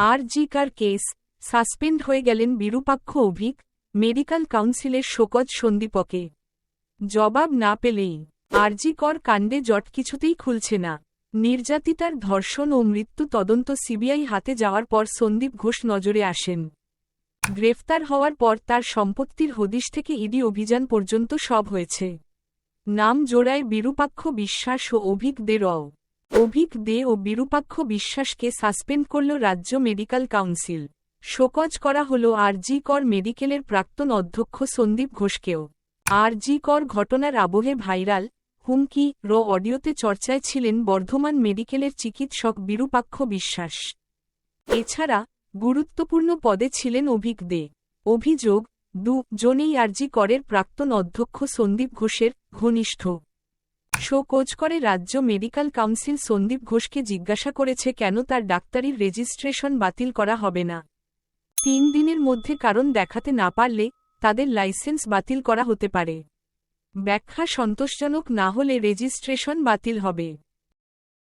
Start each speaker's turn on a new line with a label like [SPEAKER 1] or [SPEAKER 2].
[SPEAKER 1] আর.জি.কর case, suspend হয়ে গেলেন Virupaksha Abhik, medical কাউন্সিলের শোকজ সন্দীপকে জবাব না পেলেই আর.জি.কর কাণ্ডে জট কিছুতেই খুলছে না। নির্যাতিতার ধর্ষণ ও মৃত্যু তদন্ত সিবিআই হাতে যাওয়ার পর সন্দীপ ঘোষ নজরে আসেন। গ্রেফতার হওয়ার পর তার সম্পত্তির হদিশ থেকে ইডি অভিযান পর্যন্ত সব হয়েছে। নাম জোড়ায় বিরূপাক্ষ বিশ্বাস ও অভিক দে রও। অভিক দে ও বিরূপাক্ষ বিশ্বাসকে সাসপেন্ড করল রাজ্য মেডিকেল কাউন্সিল। শোকজ করা হল আর.জি.কর মেডিকেলের প্রাক্তন অধ্যক্ষ সন্দীপ ঘোষকেও। আর.জি.কর ঘটনার আবহে ভাইরাল হুমকি অডিওতে চর্চায় ছিলেন বর্ধমান মেডিকেলের চিকিৎসক বিরূপাক্ষ বিশ্বাস। এছাড়া গুরুত্বপূর্ণ পদে ছিলেন অভিক দে। অভিযোগ, দুজনেই আর.জি.করের প্রাক্তন অধ্যক্ষ সন্দীপ ঘোষের ঘনিষ্ঠ। শোকজ করে রাজ্য মেডিকেল কাউন্সিল সন্দীপ ঘোষকে জিজ্ঞাসা করেছে কেন তার ডাক্তারির রেজিস্ট্রেশন বাতিল করা হবে না। 3 দিনের মধ্যে কারণ দেখাতে না পারলে তাদের লাইসেন্স বাতিল করা হতে পারে। ব্যাখ্যা সন্তোষজনক না হলে রেজিস্ট্রেশন বাতিল হবে।